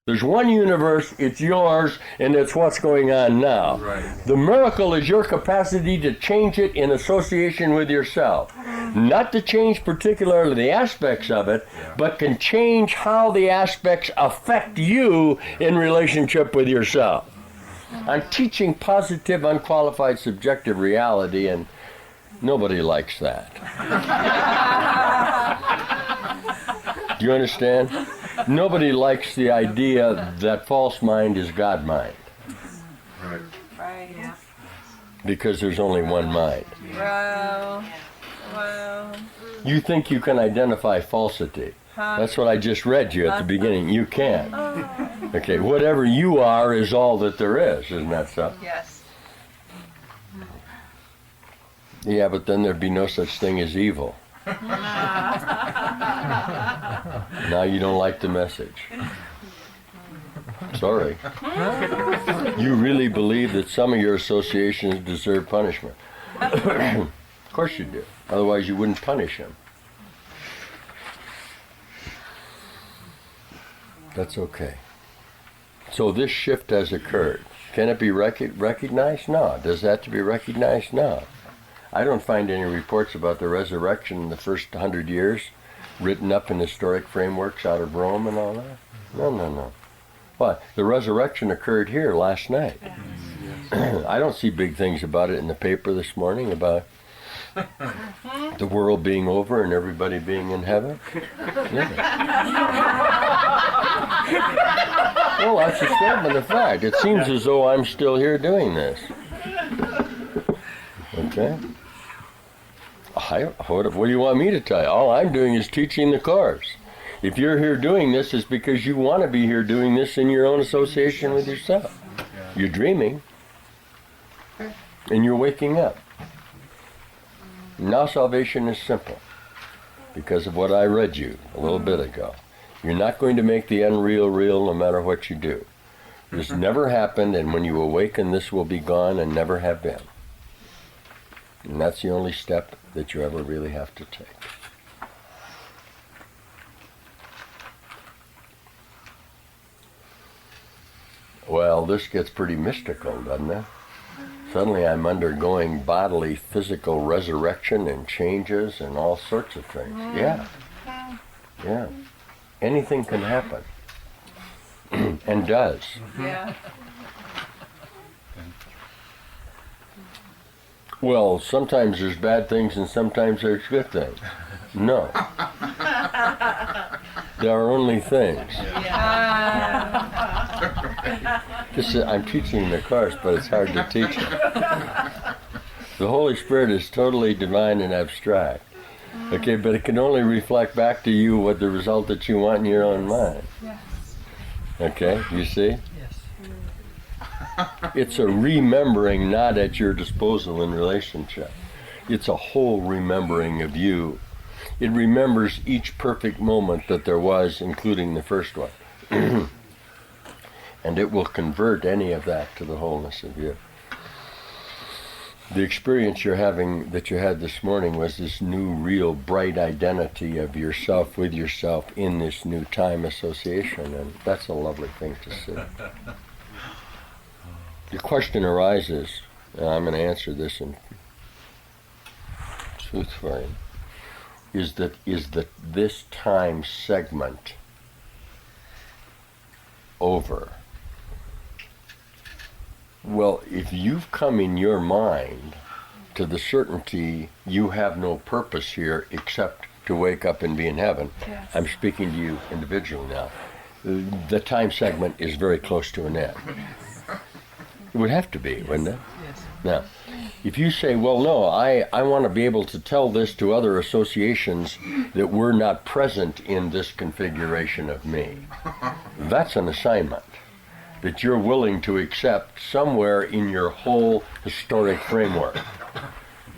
There's one universe, it's yours, and it's what's going on now. Right. The miracle is your capacity to change it in association with yourself. Not to change particularly the aspects of it, but can change how the aspects affect you in relationship with yourself. I'm teaching positive, unqualified, subjective reality, and nobody likes that. Do you understand? Nobody likes the idea that false mind is God mind. Right. Right. Yeah. Because there's only one mind. Wow. Wow. You think you can identify falsity. That's what I just read you at the beginning. You can. Okay, whatever you are is all that there is, isn't that so? Yes. Yeah, but then there'd be no such thing as evil. Now you don't like the message. Sorry. You really believe that some of your associations deserve punishment. Of course you do. Otherwise you wouldn't punish them. That's okay. So this shift has occurred. Can it be recognized? No. Does that have to be recognized? No. I don't find any reports about the resurrection in the first 100 years written up in historic frameworks out of Rome and all that. No. Why? The resurrection occurred here last night. I don't see big things about it in the paper this morning about the world being over and everybody being in heaven. Yeah. Well, that's a statement of fact. It seems as though I'm still here doing this. Okay? What do you want me to tell you? All I'm doing is teaching the course. If you're here doing this, it's because you want to be here doing this in your own association with yourself. You're dreaming, and you're waking up. Now salvation is simple, because of what I read you a little bit ago. You're not going to make the unreal real no matter what you do. This never happened, and when you awaken, this will be gone and never have been. And that's the only step that you ever really have to take. Well, this gets pretty mystical, doesn't it? Suddenly I'm undergoing bodily, physical resurrection and changes and all sorts of things. Yeah. Anything can happen. And does. Yeah. Well, sometimes there's bad things and sometimes there's good things. No. There are only things. I'm teaching the course, but it's hard to teach it. The Holy Spirit is totally divine and abstract. Okay, but it can only reflect back to you what the result that you want in your own mind. Okay, you see? It's a remembering not at your disposal in relationship. It's a whole remembering of you. It remembers each perfect moment that there was, including the first one. And it will convert any of that to the wholeness of you. The experience you're having, that you had this morning, was this new, real, bright identity of yourself with yourself in this new time association, and that's a lovely thing to see. The question arises, and I'm going to answer this in truth for you, is that this time segment over? Well, if you've come in your mind to the certainty you have no purpose here except to wake up and be in heaven, I'm speaking to you individually now, the time segment is very close to an end. It would have to be, wouldn't it? Yes. Now, if you say, well, no, I want to be able to tell this to other associations that we're not present in this configuration of me, that's an assignment that you're willing to accept somewhere in your whole historic framework.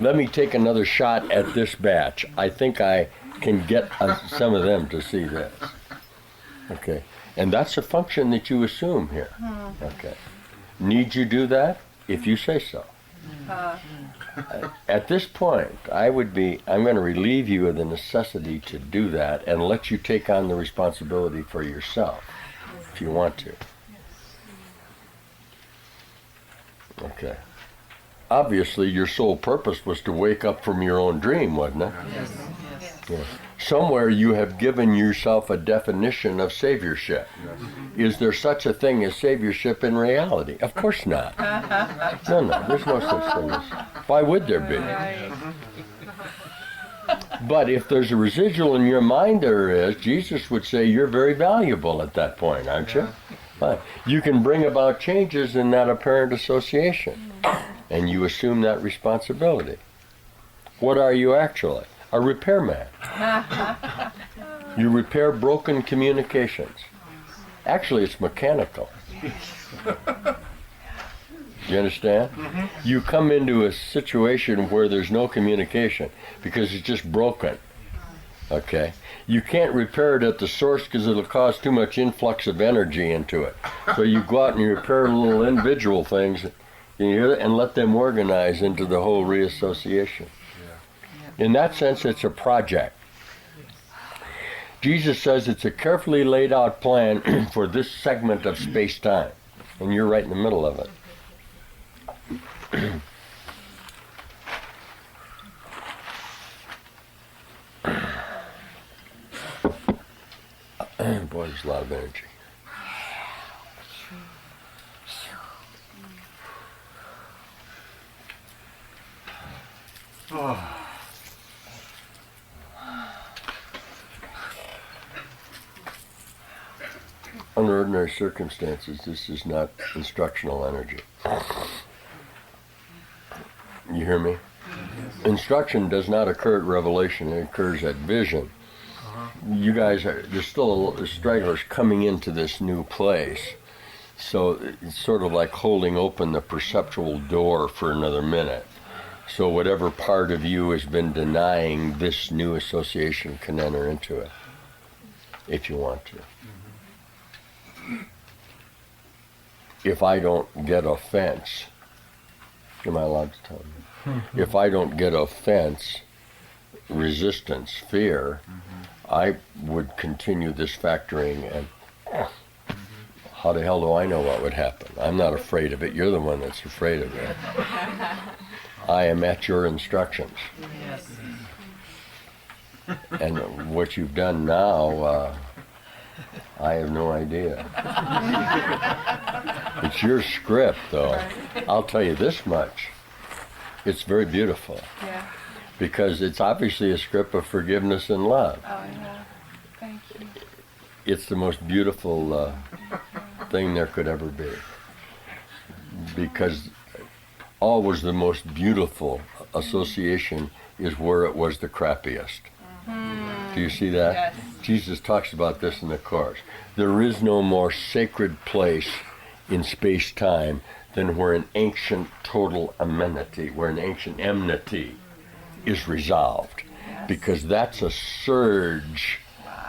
Let me take another shot at this batch. I think I can get some of them to see this. Okay. And that's a function that you assume here. Okay. Need you do that? If you say so. At this point, I'm going to relieve you of the necessity to do that and let you take on the responsibility for yourself. if you want to. Okay. Obviously, your sole purpose was to wake up from your own dream, wasn't it? Yes. Yeah. Somewhere you have given yourself a definition of saviorship. Is there such a thing as saviorship in reality? Of course not. No, there's no such thing as. Why would there be? Right. But if there's a residual in your mind, there is, Jesus would say you're very valuable at that point, aren't you? Fine. You can bring about changes in that apparent association, and you assume that responsibility. What are you actually? A repairman. You repair broken communications. Actually, it's mechanical. You understand? You come into a situation where there's no communication because it's just broken. Okay? You can't repair it at the source because it'll cause too much influx of energy into it. So you go out and you repair little individual things and let them organize into the whole reassociation. In that sense, it's a project. Jesus says it's a carefully laid out plan for this segment of space-time, and you're right in the middle of it. Boy, there's a lot of energy. Under ordinary circumstances, this is not instructional energy. You hear me? Instruction does not occur at revelation, it occurs at vision. You guys there's still stragglers coming into this new place. So it's sort of like holding open the perceptual door for another minute. So whatever part of you has been denying this new association can enter into it, if you want to. If I don't get offense, am I allowed to tell you? If I don't get offense, resistance, fear, I would continue this factoring, and how the hell do I know what would happen? I'm not afraid of it. You're the one that's afraid of it. I am at your instructions. Yes. And what you've done now, I have no idea. It's your script, though. I'll tell you this much. It's very beautiful. Yeah. Because it's obviously a script of forgiveness and love. Oh, yeah. Thank you. It's the most beautiful thing there could ever be. Because always the most beautiful association is where it was the crappiest. Do you see that? Yes. Jesus talks about this in the Course. There is no more sacred place in space-time than where an ancient total amenity, where an ancient enmity is resolved. Because that's a surge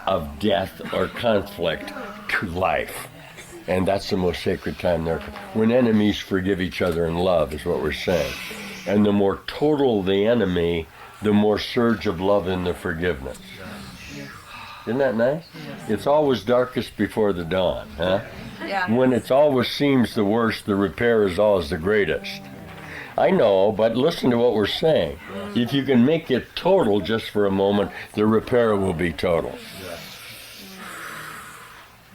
of death or conflict to life. And that's the most sacred time there. When enemies forgive each other in love is what we're saying. And the more total the enemy, the more surge of love in the forgiveness. Isn't that nice? It's always darkest before the dawn, huh? Yeah. When it always seems the worst, the repair is always the greatest. I know, but listen to what we're saying. If you can make it total just for a moment, the repair will be total.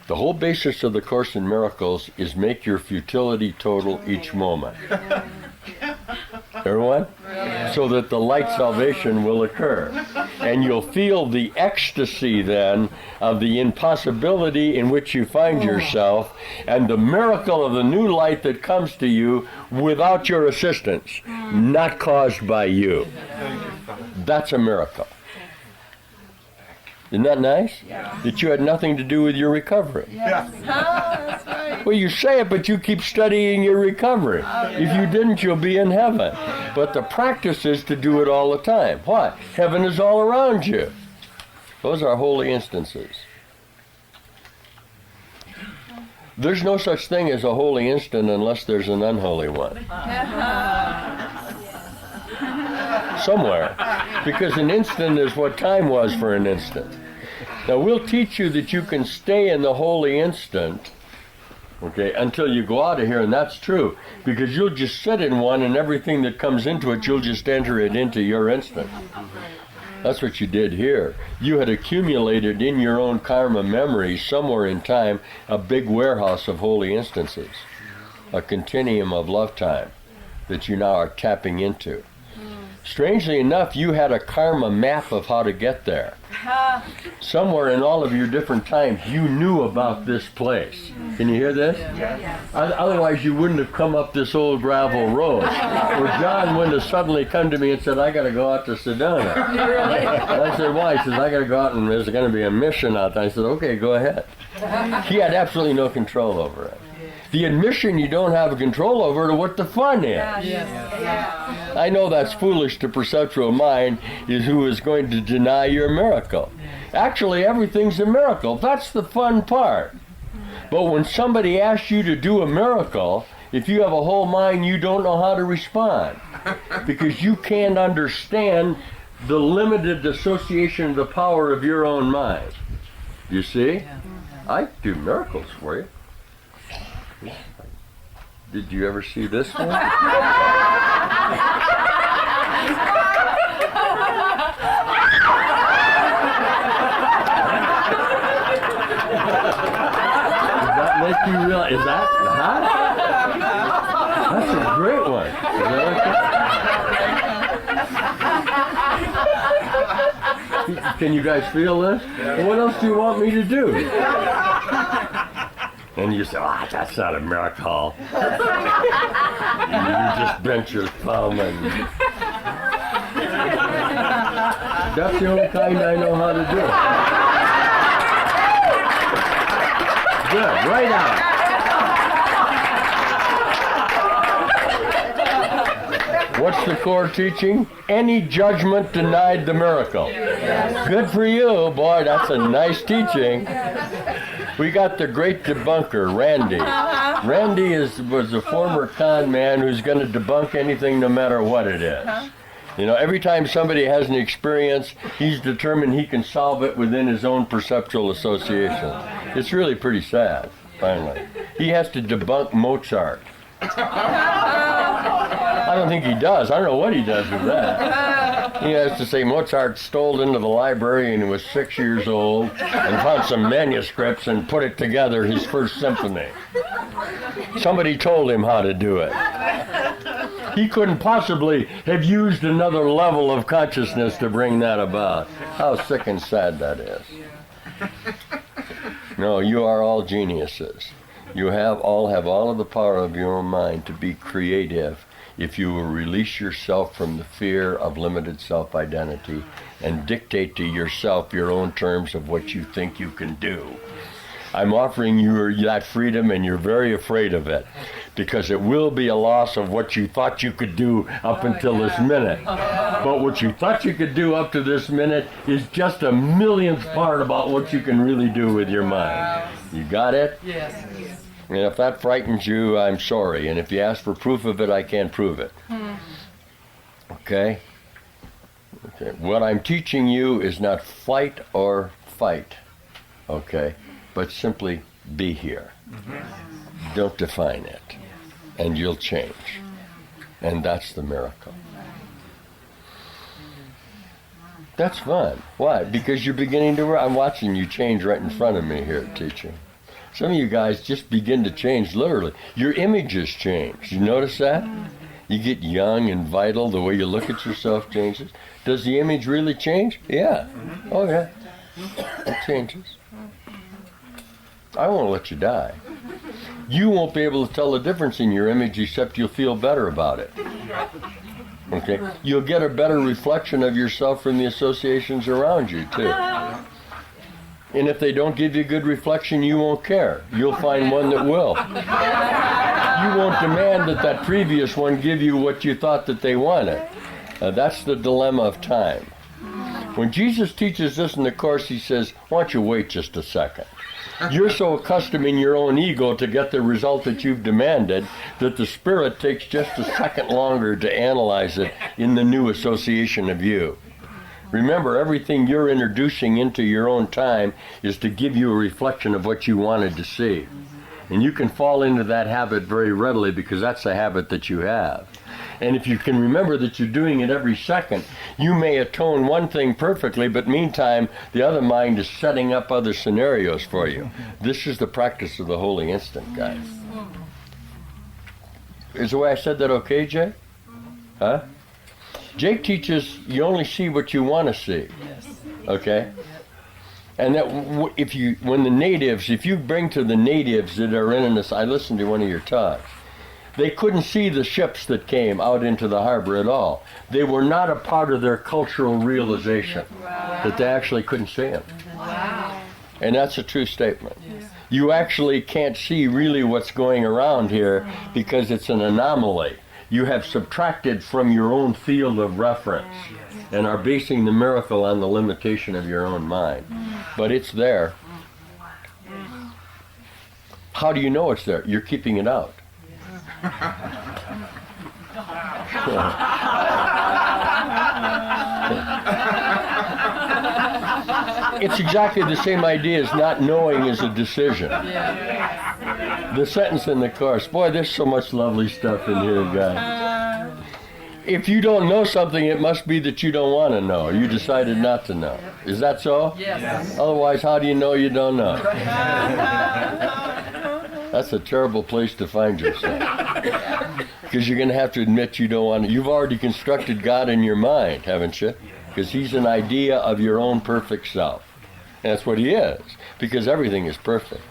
The whole basis of the Course in Miracles is make your futility total each moment. Everyone? So that the light salvation will occur. And you'll feel the ecstasy then of the impossibility in which you find yourself and the miracle of the new light that comes to you without your assistance, not caused by you. That's a miracle. Isn't that nice? Yeah. That you had nothing to do with your recovery. Yes. Oh, that's right. Well, you say it, but you keep studying your recovery. If you didn't, you'll be in heaven. But the practice is to do it all the time. Why? Heaven is all around you. Those are holy instances. There's no such thing as a holy instant unless there's an unholy one. Somewhere. Because an instant is what time was for an instant. Now, we'll teach you that you can stay in the holy instant, okay, until you go out of here, and that's true, because you'll just sit in one, and everything that comes into it, you'll just enter it into your instant. That's what you did here. You had accumulated in your own karma memory, somewhere in time, a big warehouse of holy instances, a continuum of love time that you now are tapping into. Strangely enough, you had a karma map of how to get there. Somewhere in all of your different times, you knew about this place. Can you hear this? Otherwise, you wouldn't have come up this old gravel road. Or John wouldn't have suddenly come to me and said, I got to go out to Sedona. And I said, why? He says, I got to go out and there's going to be a mission out there. I said, okay, go ahead. He had absolutely no control over it. The admission you don't have control over to what the fun is. I know that's foolish to perceptual mind, is who is going to deny your miracle. Actually, everything's a miracle. That's the fun part. But when somebody asks you to do a miracle, if you have a whole mind, you don't know how to respond. Because you can't understand the limited association of the power of your own mind. You see? I do miracles for you. Did you ever see this one? Is that make you realize? Is that hot? That's a great one. Is that okay? Can you guys feel this? Well, what else do you want me to do? And you say, that's not a miracle. You just bent your thumb and... That's the only kind I know how to do. Good, right on. What's the core teaching? Any judgment denied the miracle. Good for you, boy, that's a nice teaching. We got the great debunker, Randy. Randy was a former con man who's going to debunk anything no matter what it is. You know, every time somebody has an experience, he's determined he can solve it within his own perceptual association. It's really pretty sad, finally. He has to debunk Mozart. I don't think he does. I don't know what he does with that. He has to say Mozart stole into the library and he was 6 years old and found some manuscripts and put it together, his first symphony. Somebody told him how to do it. He couldn't possibly have used another level of consciousness to bring that about. How sick and sad that is. No, you are all geniuses. You all have all of the power of your own mind to be creative if you will release yourself from the fear of limited self-identity and dictate to yourself your own terms of what you think you can do. I'm offering you that freedom, and you're very afraid of it because it will be a loss of what you thought you could do up until this minute. But what you thought you could do up to this minute is just a millionth part about what you can really do with your mind. You got it? Yes. And if that frightens you, I'm sorry. And if you ask for proof of it, I can't prove it. Okay? Okay. What I'm teaching you is not flight or fight. Okay? But simply be here. Don't define it. And you'll change. And that's the miracle. That's fun. Why? Because you're beginning to... I'm watching you change right in front of me here teaching. Some of you guys just begin to change, literally. Your images change. You notice that? You get young and vital. The way you look at yourself changes. Does the image really change? Yeah. Oh, yeah. It changes. I won't let you die. You won't be able to tell the difference in your image except you'll feel better about it. Okay? You'll get a better reflection of yourself from the associations around you, too. And if they don't give you a good reflection, you won't care. You'll find one that will. You won't demand that previous one give you what you thought that they wanted. That's the dilemma of time. When Jesus teaches this in the Course, he says, why don't you wait just a second? You're so accustomed in your own ego to get the result that you've demanded that the Spirit takes just a second longer to analyze it in the new association of you. Remember, everything you're introducing into your own time is to give you a reflection of what you wanted to see. And you can fall into that habit very readily because that's the habit that you have. And if you can remember that you're doing it every second, you may atone one thing perfectly, but meantime, the other mind is setting up other scenarios for you. This is the practice of the holy instant, guys. Is the way I said that okay, Jake? Huh? Jake teaches you only see what you want to see. Okay? And that if you bring to the natives that are in this, I listened to one of your talks, they couldn't see the ships that came out into the harbor at all. They were not a part of their cultural realization that they actually couldn't see them. Wow. And that's a true statement. You actually can't see really what's going around here because it's an anomaly. You have subtracted from your own field of reference and are basing the miracle on the limitation of your own mind. But it's there. How do you know it's there? You're keeping it out. It's exactly the same idea as not knowing is a decision. The sentence in the Course, boy, there's so much lovely stuff in here, guys. If you don't know something, it must be that you don't want to know. You decided not to know. Is that so? Yes. Otherwise, how do you know you don't know? That's a terrible place to find yourself. Because you're going to have to admit you don't want to. You've already constructed God in your mind, haven't you? Because he's an idea of your own perfect self. And that's what he is. Because everything is perfect.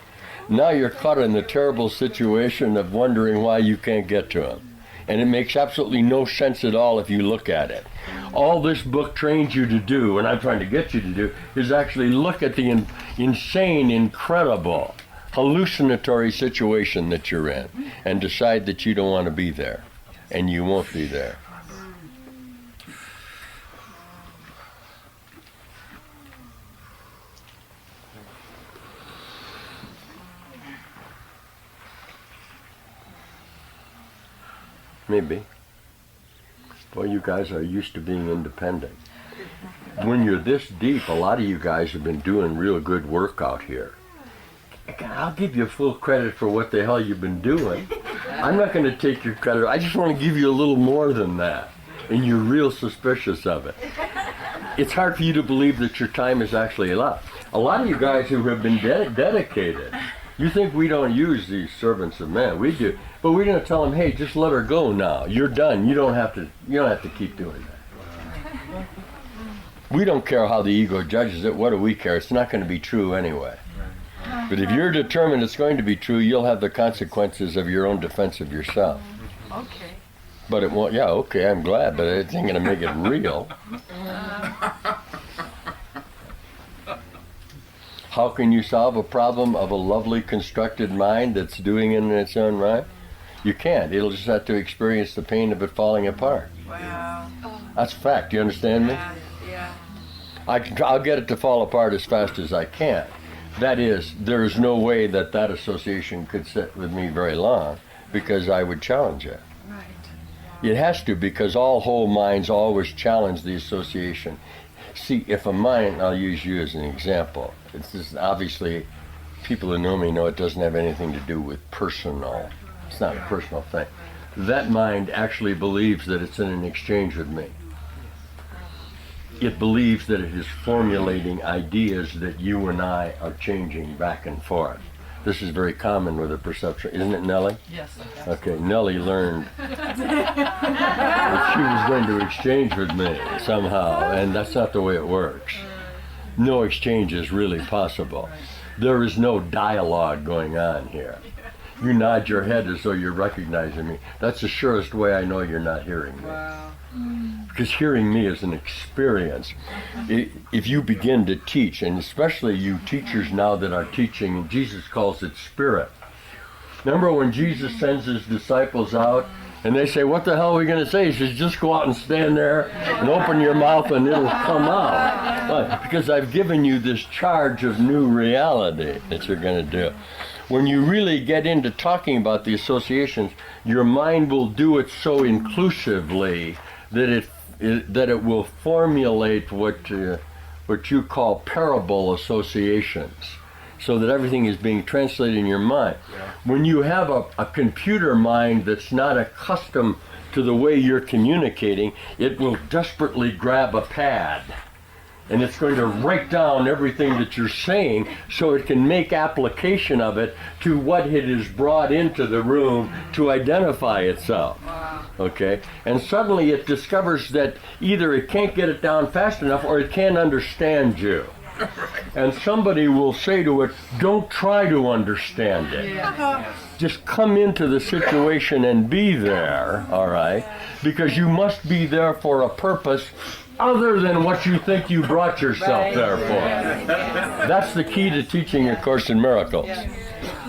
Now you're caught in the terrible situation of wondering why you can't get to him. And it makes absolutely no sense at all if you look at it. All this book trains you to do, and I'm trying to get you to do, is actually look at the insane, incredible, hallucinatory situation that you're in and decide that you don't want to be there. And you won't be there. Maybe. Boy, you guys are used to being independent. When you're this deep, a lot of you guys have been doing real good work out here. I'll give you full credit for what the hell you've been doing. I'm not going to take your credit. I just want to give you a little more than that. And you're real suspicious of it. It's hard for you to believe that your time is actually left. A lot of you guys who have been dedicated, you think we don't use these servants of men. We do. But we're going to tell them, hey, just let her go now. You're done. You don't have to keep doing that. We don't care how the ego judges it. What do we care? It's not going to be true anyway. But if you're determined it's going to be true, you'll have the consequences of your own defense of yourself. Okay. But it won't, yeah, okay, I'm glad, but it ain't going to make it real. How can you solve a problem of a lovely constructed mind that's doing it in its own right? You can't. It'll just have to experience the pain of it falling apart. Wow. That's a fact. Do you understand me? Yeah. I'll get it to fall apart as fast as I can. That is, there is no way that association could sit with me very long because I would challenge it. Right. It has to, because all whole minds always challenge the association. See, if a mind, I'll use you as an example. It's just obviously, people who know me know it doesn't have anything to do with personal. It's not a personal thing. That mind actually believes that it's in an exchange with me. It believes that it is formulating ideas that you and I are changing back and forth. This is very common with a perception, isn't it, Nellie? Yes. Okay, Nellie learned that she was going to exchange with me somehow, and that's not the way it works. No exchange is really possible. There is no dialogue going on here. You nod your head as though you're recognizing me. That's the surest way I know you're not hearing me. Wow. Because hearing me is an experience. If you begin to teach, and especially you teachers now that are teaching, and Jesus calls it spirit. Remember when Jesus sends his disciples out, and they say, what the hell are we going to say? He says, just go out and stand there and open your mouth and it'll come out. Why? Because I've given you this charge of new reality that you're going to do. When you really get into talking about the associations, your mind will do it so inclusively that that it will formulate what you call parable associations, so that everything is being translated in your mind. Yeah. When you have a computer mind that's not accustomed to the way you're communicating, it will desperately grab a pad, and it's going to write down everything that you're saying so it can make application of it to what it is brought into the room to identify itself. Okay? And suddenly it discovers that either it can't get it down fast enough or it can't understand you. And somebody will say to it, don't try to understand it. Just come into the situation and be there, all right? Because you must be there for a purpose other than what you think you brought yourself there for. That's the key to teaching A Course in Miracles.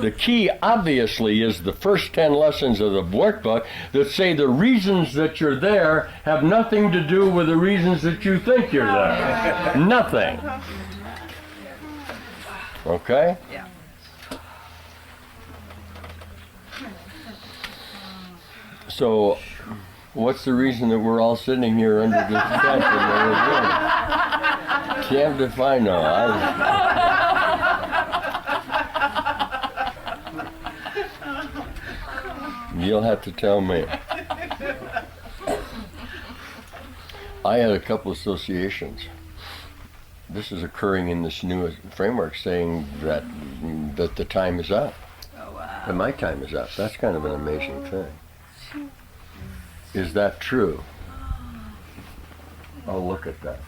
The key, obviously, is the first 10 lessons of the workbook that say the reasons that you're there have nothing to do with the reasons that you think you're there. Nothing. Okay? Yeah. So, what's the reason that we're all sitting here under this tent and we're can't define no. You'll have to tell me. I had a couple associations. This is occurring in this new framework saying that the time is up. Oh, wow. And my time is up. That's kind of an amazing thing. Is that true? I'll look at that.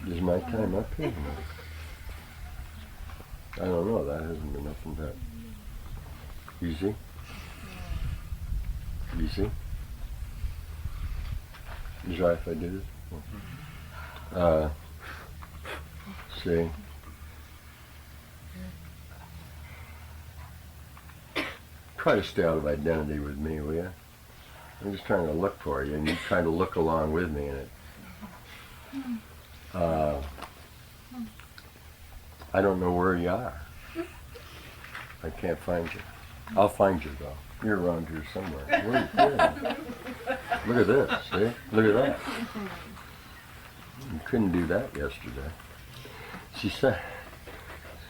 Is my time up here? I don't know. That hasn't been up and back. Easy? Easy? Is that if I do this? See? Try to stay out of identity with me, will you? I'm just trying to look for you, and you trying to look along with me in it. I don't know where you are. I can't find you. I'll find you, though. You're around here somewhere. Where are you? Look at this, see? Look at that. You couldn't do that yesterday. She said,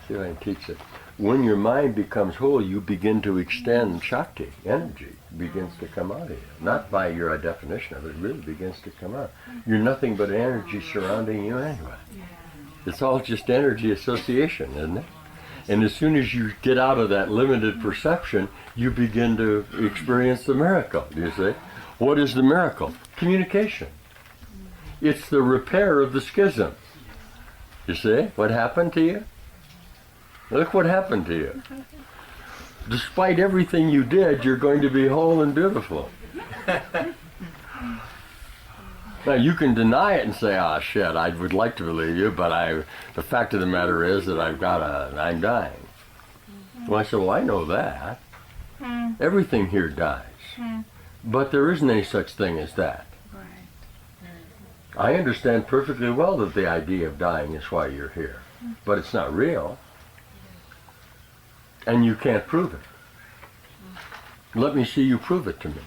see if I can teach it. When your mind becomes whole, you begin to extend Shakti, energy, begins to come out of you. Not by your definition of it, it really begins to come out. You're nothing but energy surrounding you anyway. It's all just energy association, isn't it? And as soon as you get out of that limited perception, you begin to experience the miracle, do you see? What is the miracle? Communication. It's the repair of the schism. You see what happened to you? Look what happened to you. Despite everything you did, you're going to be whole and beautiful. Now you can deny it and say, "Ah, shit, I would like to believe you, but the fact of the matter is that I'm dying." Well, I said, well, I know that. Everything here dies. But there isn't any such thing as that. I understand perfectly well that the idea of dying is why you're here. But it's not real. And you can't prove it. Let me see you prove it to me.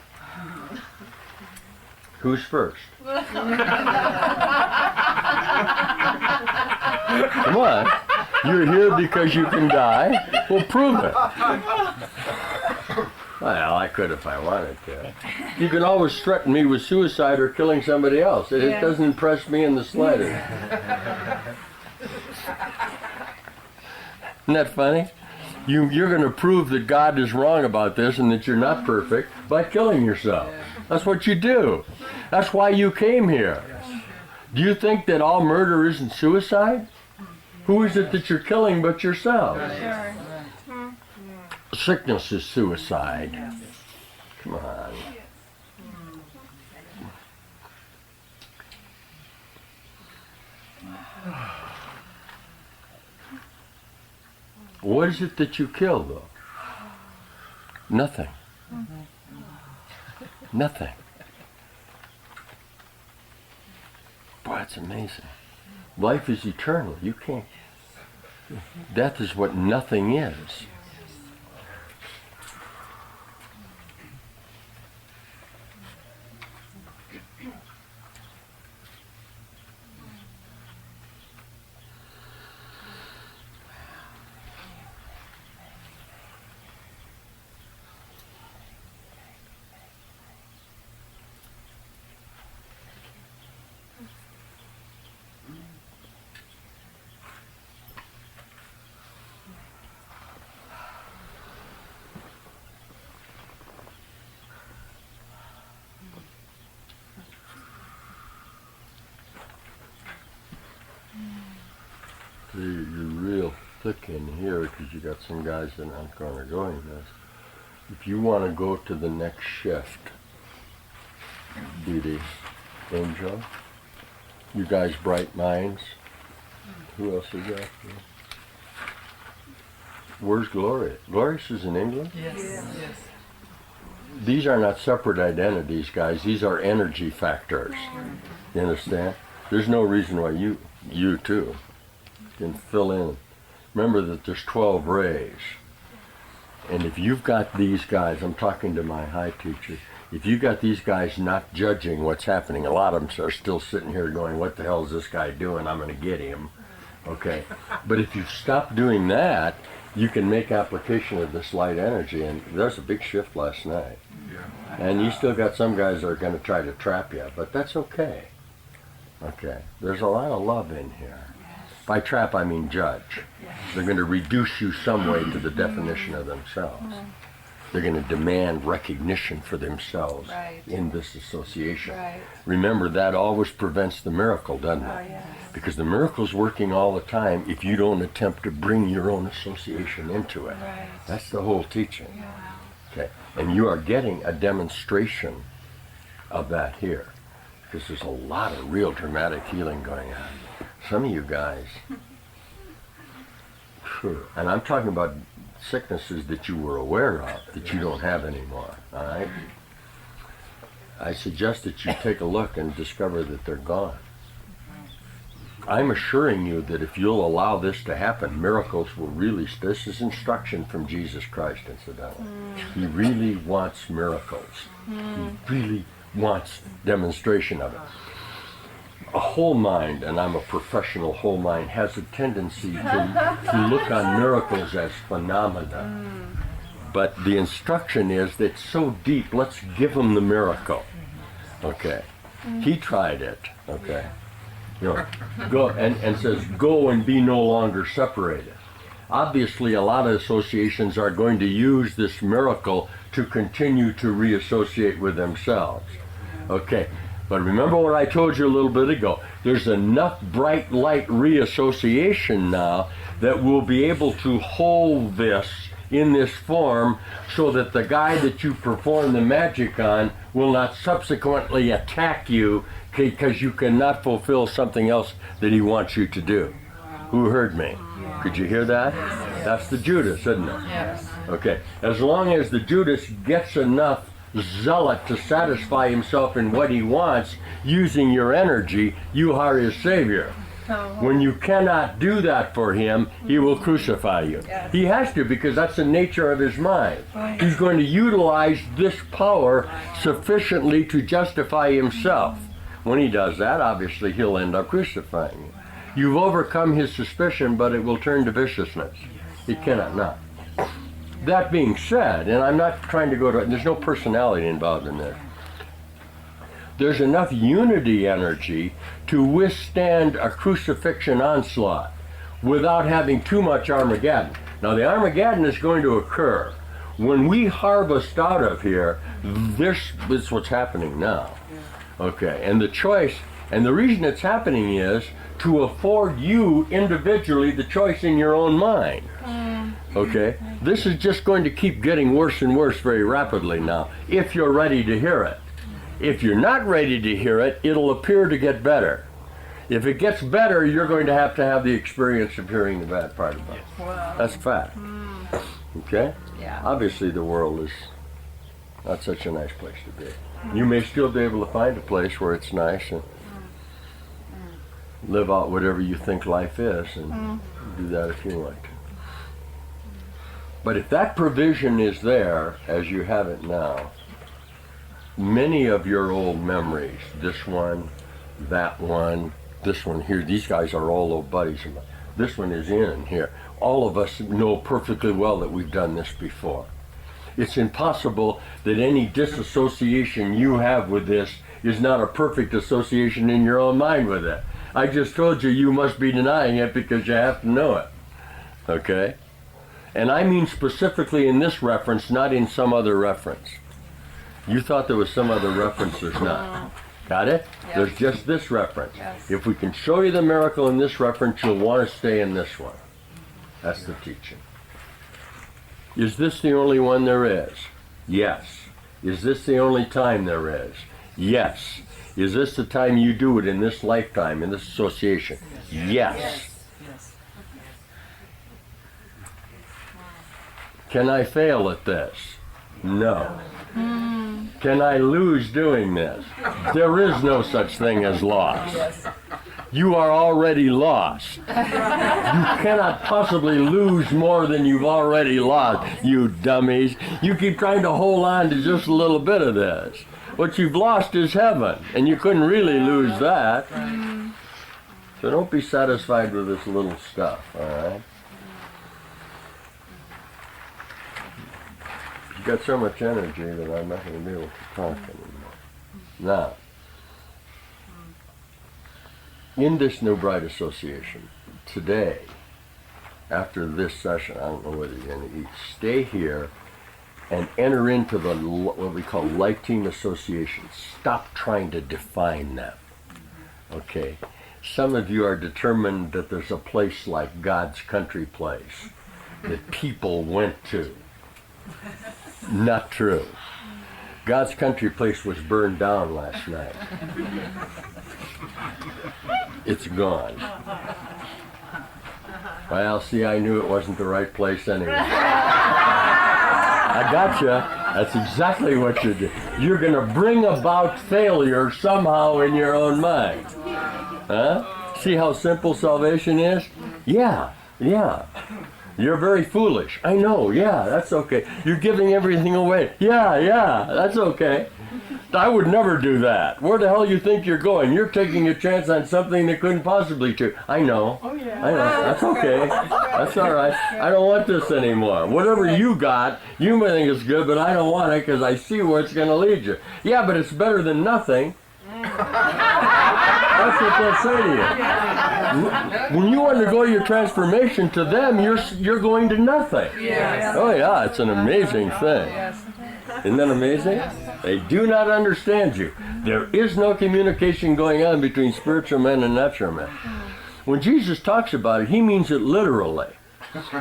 Who's first? Come on. You're here because you can die. Well, prove it. Well, I could if I wanted to. You can always threaten me with suicide or killing somebody else. It doesn't impress me in the slightest. Isn't that funny? You're going to prove that God is wrong about this and that you're not perfect by killing yourself. That's what you do. That's why you came here. Do you think that all murder isn't suicide? Who is it that you're killing but yourself? Sickness is suicide. Come on. What is it that you kill, though? Nothing. Nothing. Boy, it's amazing. Life is eternal. You can't. Death is what nothing is. see, you're real thick in here because you got some guys that aren't going to go in this. If you want to go to the next shift, Beauty, Angel, you guys bright minds. Who else is that? Where's Gloria? Glorious is in England? Yes. Yes. These are not separate identities, guys. These are energy factors. You understand? There's no reason why you too can fill in. Remember that there's 12 rays. And if you've got these guys, I'm talking to my high teacher, if you got these guys not judging what's happening, a lot of them are still sitting here going, what the hell is this guy doing? I'm going to get him. Okay? But if you stop doing that, you can make application of this light energy. And there's a big shift last night. And you still got some guys that are going to try to trap you, but that's okay. Okay? There's a lot of love in here. By trap, I mean judge. They're going to reduce you some way to the definition of themselves. They're going to demand recognition for themselves in this association. Remember, that always prevents the miracle, doesn't it? Because the miracle's working all the time if you don't attempt to bring your own association into it. That's the whole teaching. Okay? And you are getting a demonstration of that here. Because there's a lot of real dramatic healing going on. Some of you guys, sure, and I'm talking about sicknesses that you were aware of that you don't have anymore, all right? I suggest that you take a look and discover that they're gone. I'm assuring you that if you'll allow this to happen, miracles will really, this is instruction from Jesus Christ in Sedona. He really wants miracles. He really wants demonstration of it. A whole mind, and I'm a professional whole mind, has a tendency to look on miracles as phenomena. But the instruction is that it's so deep, let's give him the miracle. Okay. He tried it. Okay. You know, go and says, go and be no longer separated. Obviously, a lot of associations are going to use this miracle to continue to reassociate with themselves. Okay. But remember what I told you a little bit ago. There's enough bright light reassociation now that will be able to hold this in this form so that the guy that you perform the magic on will not subsequently attack you because you cannot fulfill something else that he wants you to do. Who heard me? Could you hear that? That's the Judas, isn't it? Yes. Okay. As long as the Judas gets enough zealot to satisfy himself in what he wants using your energy, you are his savior. When you cannot do that for him, he will crucify you. He has to, because that's the nature of his mind. He's going to utilize this power sufficiently to justify himself. When he does that, obviously he'll end up crucifying you. You've overcome his suspicion, but it will turn to viciousness. It cannot not. That being said, and I'm not trying to go to, there's no personality involved in this. There's enough unity energy to withstand a crucifixion onslaught without having too much Armageddon. Now the Armageddon is going to occur. When we harvest out of here, this is what's happening now. Okay, and the choice, and the reason it's happening is to afford you individually the choice in your own mind. Okay? This is just going to keep getting worse and worse very rapidly now, if you're ready to hear it. If you're not ready to hear it, it'll appear to get better. If it gets better, you're going to have the experience of hearing the bad part about it. Wow. That's fact. Okay? Yeah. Obviously, the world is not such a nice place to be. You may still be able to find a place where it's nice and live out whatever you think life is, and do that if you want to. But if that provision is there, as you have it now, many of your old memories, this one, that one, this one here, these guys are all old buddies of mine. This one is in here. All of us know perfectly well that we've done this before. It's impossible that any disassociation you have with this is not a perfect association in your own mind with it. I just told you must be denying it because you have to know it. Okay? And I mean specifically in this reference, not in some other reference. You thought there was some other reference, there's not. Got it? Yes. There's just this reference. Yes. If we can show you the miracle in this reference, you'll want to stay in this one. That's the teaching. Is this the only one there is? Yes. Is this the only time there is? Yes. Is this the time you do it in this lifetime, in this association? Yes. Yes. Can I fail at this? No. Can I lose doing this? There is no such thing as loss. You are already lost. You cannot possibly lose more than you've already lost, you dummies. You keep trying to hold on to just a little bit of this. What you've lost is heaven, and you couldn't really lose that. So don't be satisfied with this little stuff, all right? You've got so much energy that I'm not going to be able to talk anymore. Now, in this New Bride Association, today, after this session, I don't know whether you're going to each stay here and enter into the what we call life team associations. Stop trying to define them. Okay? Some of you are determined that there's a place like God's country place that people went to. Not true. God's country place was burned down last night. It's gone. Well, see, I knew it wasn't the right place anyway. I gotcha. That's exactly what you do. You're going to bring about failure somehow in your own mind. Huh? See how simple salvation is? Yeah. You're very foolish. I know, yeah, that's okay. You're giving everything away. Yeah, that's okay. I would never do that. Where the hell you think you're going? You're taking a chance on something that couldn't possibly do. I know. Oh, yeah. I know. That's okay. That's all right. I don't want this anymore. Whatever you got, you may think it's good, but I don't want it because I see where it's going to lead you. Yeah, but it's better than nothing. That's what they'll say to you. When you undergo your transformation, to them, you're going to nothing. Yes. Oh yeah, it's an amazing thing. Yes. Isn't that amazing? They do not understand you. There is no communication going on between spiritual men and natural men. When Jesus talks about it, he means it literally.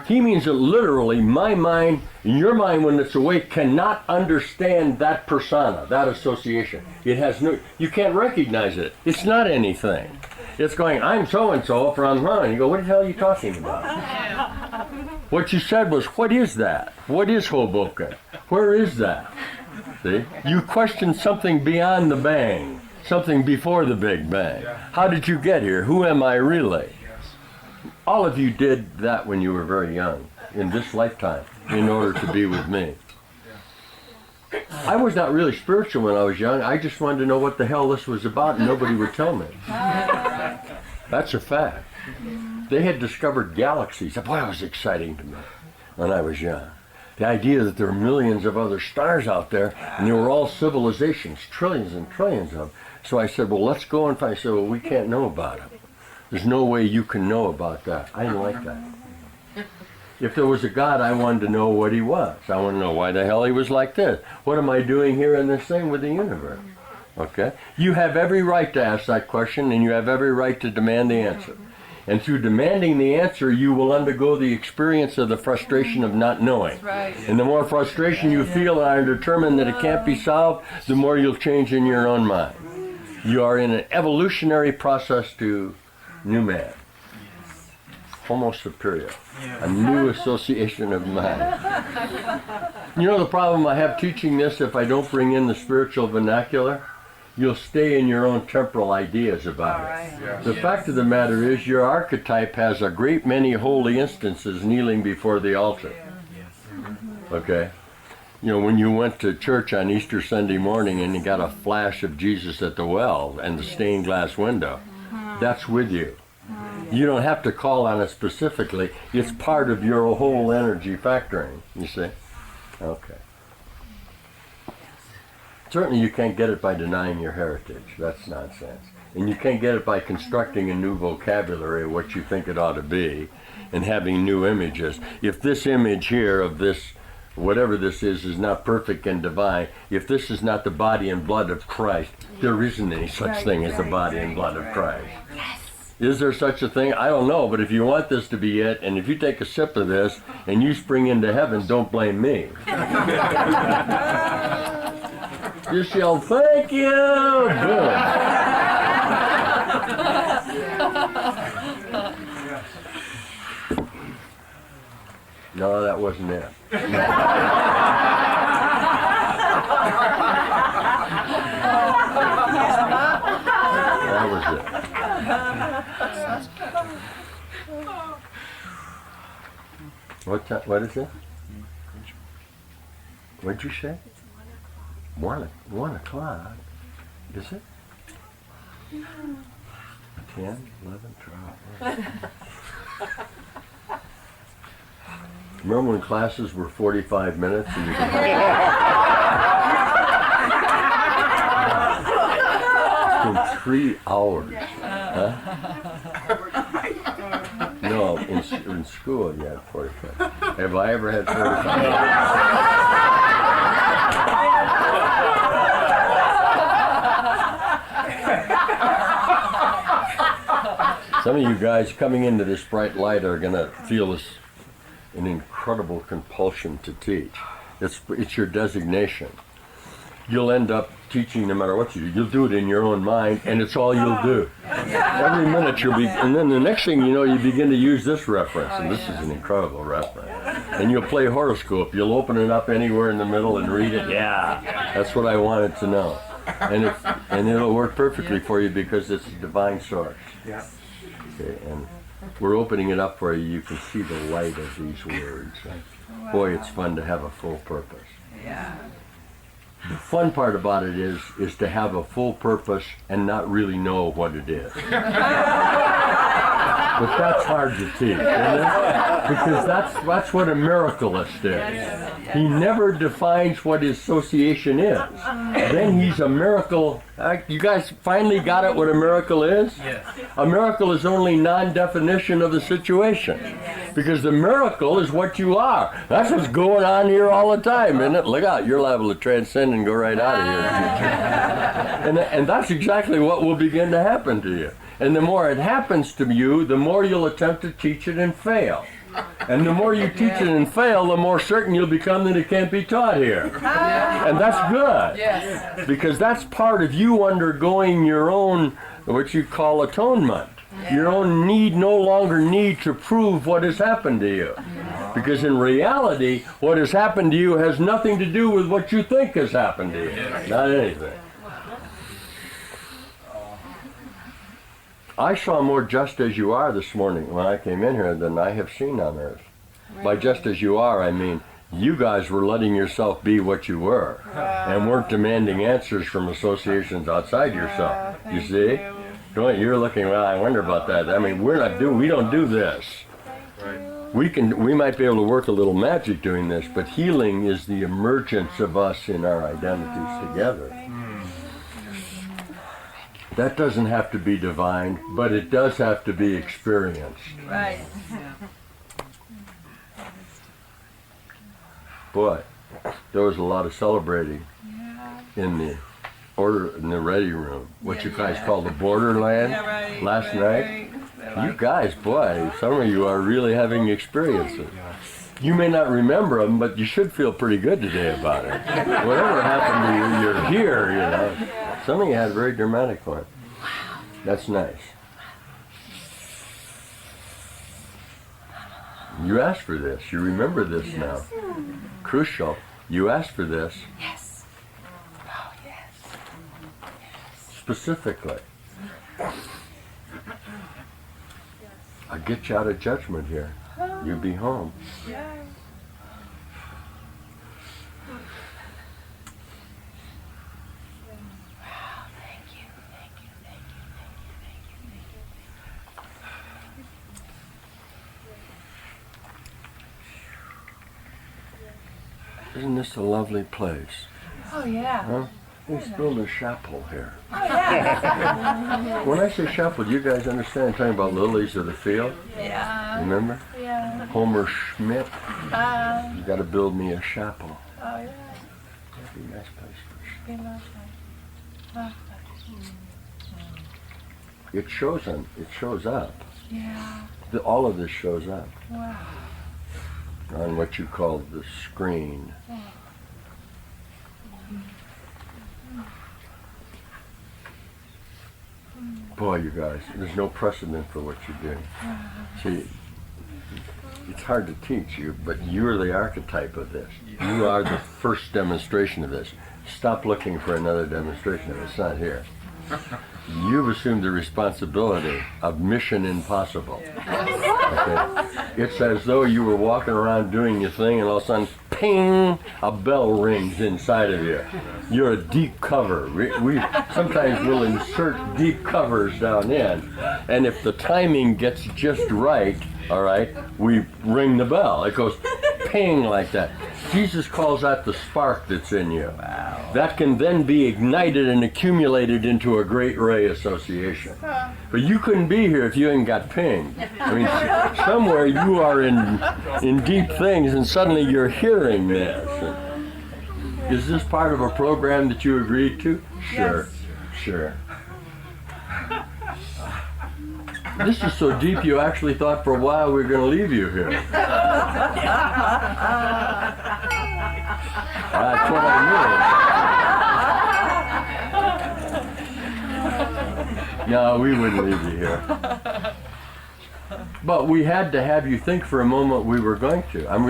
He means it literally. My mind, your mind when it's awake, cannot understand that persona, that association. It has no, you can't recognize it. It's not anything. It's going, I'm so-and-so from, and you go, what the hell are you talking about? What you said was, what is that? What is Hoboken? Where is that? See? You question something beyond the bang, something before the Big Bang. How did you get here? Who am I really? All of you did that when you were very young, in this lifetime, in order to be with me. I was not really spiritual when I was young. I just wanted to know what the hell this was about, and nobody would tell me. That's a fact. They had discovered galaxies. Boy, that was exciting to me when I was young. The idea that there were millions of other stars out there, and they were all civilizations, trillions and trillions of them. So I said, well, let's go and find. I said, well, we can't know about them. There's no way you can know about that. I didn't like that. If there was a God, I wanted to know what he was. I want to know why the hell he was like this. What am I doing here in this thing with the universe? Okay? You have every right to ask that question, and you have every right to demand the answer. And through demanding the answer, you will undergo the experience of the frustration of not knowing. Right. And the more frustration you feel and are determined that it can't be solved, the more you'll change in your own mind. You are in an evolutionary process to new man. Homo superior. A new association of mind. You know the problem I have teaching this, if I don't bring in the spiritual vernacular? You'll stay in your own temporal ideas about it. The fact of the matter is your archetype has a great many holy instances kneeling before the altar. Okay? You know, when you went to church on Easter Sunday morning and you got a flash of Jesus at the well and the stained glass window, that's with you. You don't have to call on it specifically. It's part of your whole energy factoring, you see? Okay. Certainly you can't get it by denying your heritage. That's nonsense. And you can't get it by constructing a new vocabulary of what you think it ought to be and having new images. If this image here of this whatever this is not perfect and divine, if this is not the body and blood of Christ, there isn't any such thing as the body and blood of Christ. Is there such a thing? I don't know, but if you want this to be it, and if you take a sip of this and you spring into heaven, don't blame me. Just yell, thank you! Good. No, that wasn't it. That was it. What is it? What'd you say? 1 o'clock. Is it? 10, 11, 12. Remember when classes were 45 minutes and you could in 3 hours? Huh? No, in school you had 45. Have I ever had 45 minutes? Some of you guys coming into this bright light are going to feel an incredible compulsion to teach. It's your designation. You'll end up teaching no matter what you do. You'll do it in your own mind, and it's all you'll do. Every minute you'll be, and then the next thing you know, you begin to use this reference, and this is an incredible reference. And you'll play horoscope. You'll open it up anywhere in the middle and read it. Yeah, that's what I wanted to know. And it'll work perfectly for you because it's a divine source. Yeah. Okay, and we're opening it up for you. You can see the light of these words. Boy, it's fun to have a full purpose. Yeah. The fun part about it is to have a full purpose and not really know what it is. But that's hard to teach, isn't it? Because that's what a miracleist is. He never defines what his association is. Then he's a miracle. You guys finally got it what a miracle is? Yes. A miracle is only non-definition of the situation. Because the miracle is what you are. That's what's going on here all the time, isn't it? Look out, you're liable to transcend and go right out of here. And that's exactly what will begin to happen to you. And the more it happens to you, the more you'll attempt to teach it and fail. And the more you teach it and fail, the more certain you'll become that it can't be taught here. And that's good. Yes. Because that's part of you undergoing your own, what you call atonement. Your own no longer need to prove what has happened to you. Because in reality, what has happened to you has nothing to do with what you think has happened to you. Not anything. I saw more just as you are this morning when I came in here than I have seen on earth. By just as you are, I mean you guys were letting yourself be what you were and weren't demanding answers from associations outside yourself. You see? You're looking, well, I wonder about that. I mean, we don't do this. We might be able to work a little magic doing this, but healing is the emergence of us in our identities together. That doesn't have to be divine, but it does have to be experienced. Right. Boy, there was a lot of celebrating in the ready room. What you guys call the borderland last night. You guys, boy, some of you are really having experiences. You may not remember them, but you should feel pretty good today about it. Whatever happened to you, you're here, you know. Some of you had a very dramatic one. That's nice. You asked for this. You remember this now. Crucial. You asked for this. Yes. Oh, yes. Specifically. I'll get you out of judgment here. You be home. Yeah. Isn't this a lovely place? Oh, yeah. Huh? Let's build a chapel here. Oh, yeah. When I say chapel, do you guys understand I'm talking about lilies of the field? Yeah. Remember? Yeah. Homer Schmidt. You got to build me a chapel. Oh, yeah. That'd be a nice place for a Be lovely. Lovely. chapel. It shows up. Yeah. All of this shows up Wow. on what you call the screen. Boy, you guys, there's no precedent for what you're doing. See, it's hard to teach you, but you're the archetype of this. You are the first demonstration of this. Stop looking for another demonstration of it. It's not here. You've assumed the responsibility of mission impossible. Okay? It's as though you were walking around doing your thing and all of a sudden, ping, a bell rings inside of you. You're a deep cover. We sometimes will insert deep covers down in, and if the timing gets just right, all right, we ring the bell. It goes ping like that. Jesus calls that the spark that's in you. Wow. That can then be ignited and accumulated into a great ray association. But you couldn't be here if you ain't got pinged. I mean, somewhere you are in deep things and suddenly you're hearing this. Is this part of a program that you agreed to? Sure, Yes. sure. This is so deep you actually thought for a while we were going to leave you here. That's what I knew. No, we wouldn't leave you here. But we had to have you think for a moment we were going to. I'm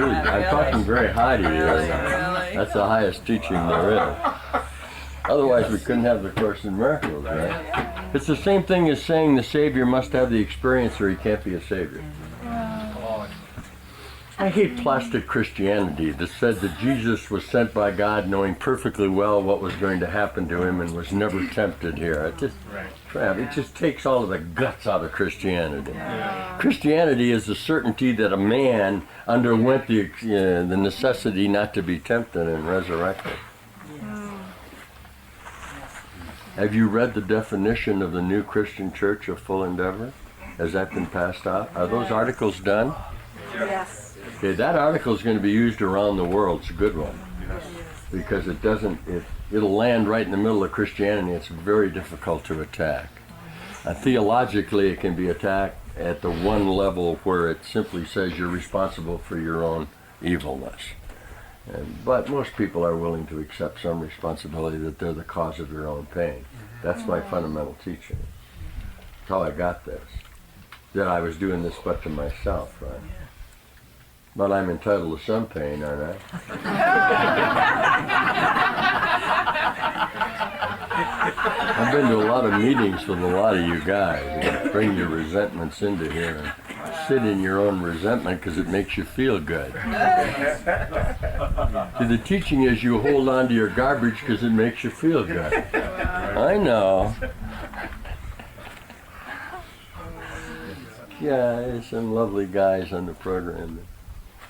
talking very high to you right now. That's the highest teaching there is. Otherwise we couldn't have the Course in Miracles, right? It's the same thing as saying the Savior must have the experience or he can't be a Savior. I hate plastic Christianity that said that Jesus was sent by God knowing perfectly well what was going to happen to him and was never tempted here. It just takes all of the guts out of Christianity. Christianity is the certainty that a man underwent the necessity not to be tempted and resurrected. Have you read the definition of the New Christian Church of Full Endeavor? Has that been passed out? Are those articles done? Yes. Okay, that article is going to be used around the world. It's a good one. Because it'll land right in the middle of Christianity. It's very difficult to attack. Theologically, it can be attacked at the one level where it simply says you're responsible for your own evilness. But most people are willing to accept some responsibility that they're the cause of their own pain. That's my fundamental teaching. That's how I got this. That I was doing this but to myself, right? But I'm entitled to some pain, aren't I? I've been to a lot of meetings with a lot of you guys. You bring your resentments into here and sit in your own resentment because it makes you feel good. See, the teaching is you hold on to your garbage because it makes you feel good. I know. Yeah, there's some lovely guys on the program that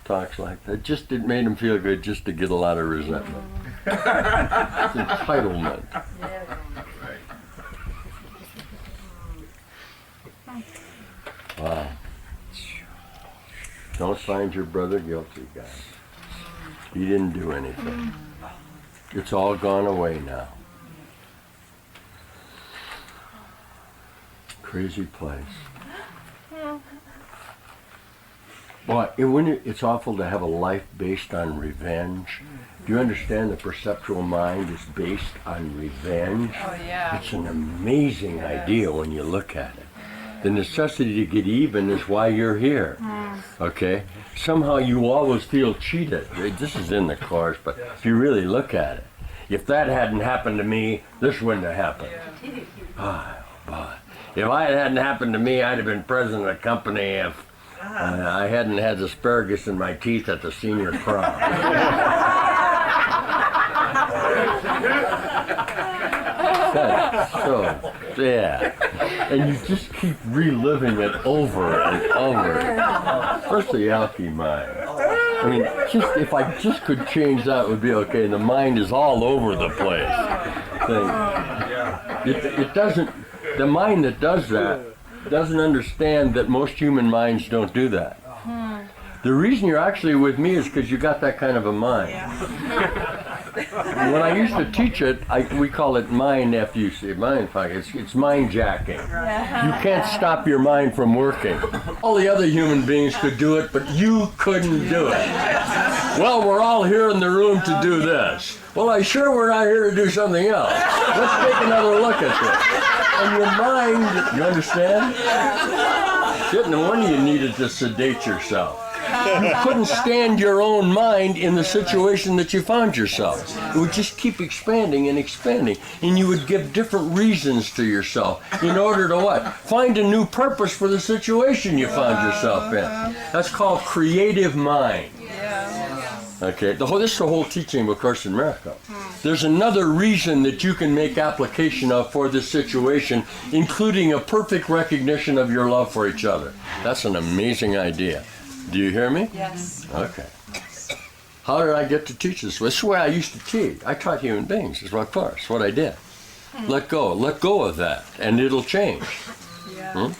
talks like that. It made them feel good just to get a lot of resentment. It's entitlement. Wow. Don't find your brother guilty, guys. He didn't do anything. It's all gone away now. Crazy place. Boy, it's awful to have a life based on revenge. Do you understand the perceptual mind is based on revenge? Oh, yeah. It's an amazing idea when you look at it. The necessity to get even is why you're here. Okay? Somehow you always feel cheated. This is in the Course, but if you really look at it, if that hadn't happened to me, this wouldn't have happened. Oh, boy. If it hadn't happened to me, I'd have been president of the company if I hadn't had asparagus in my teeth at the senior prom. So, yeah. And you just keep reliving it over and over. Especially the alky mind. I mean, if I just could change that, it would be okay. The mind is all over the place. It doesn't, the mind that does that doesn't understand that most human minds don't do that. The reason you're actually with me is because you got that kind of a mind. And when I used to teach it, we call it mind FUC, mind fuck. It's mind jacking. You can't stop your mind from working. All the other human beings could do it, but you couldn't do it. Well, we're all here in the room to do this. Well, I sure we're not here to do something else. Let's take another look at this. And your mind, you understand? Shit, no wonder you needed to sedate yourself. You couldn't stand your own mind in the situation that you found yourself. It would just keep expanding and expanding. And you would give different reasons to yourself in order to what? Find a new purpose for the situation you found yourself in. That's called creative mind. Okay, this is the whole teaching of A Course in Miracles. There's another reason that you can make application of for this situation, including a perfect recognition of your love for each other. That's an amazing idea. Do you hear me? Yes. Okay. How did I get to teach this? This is the way I used to teach. I taught human beings. It's what I did. Let go of that, and it'll change. Yeah.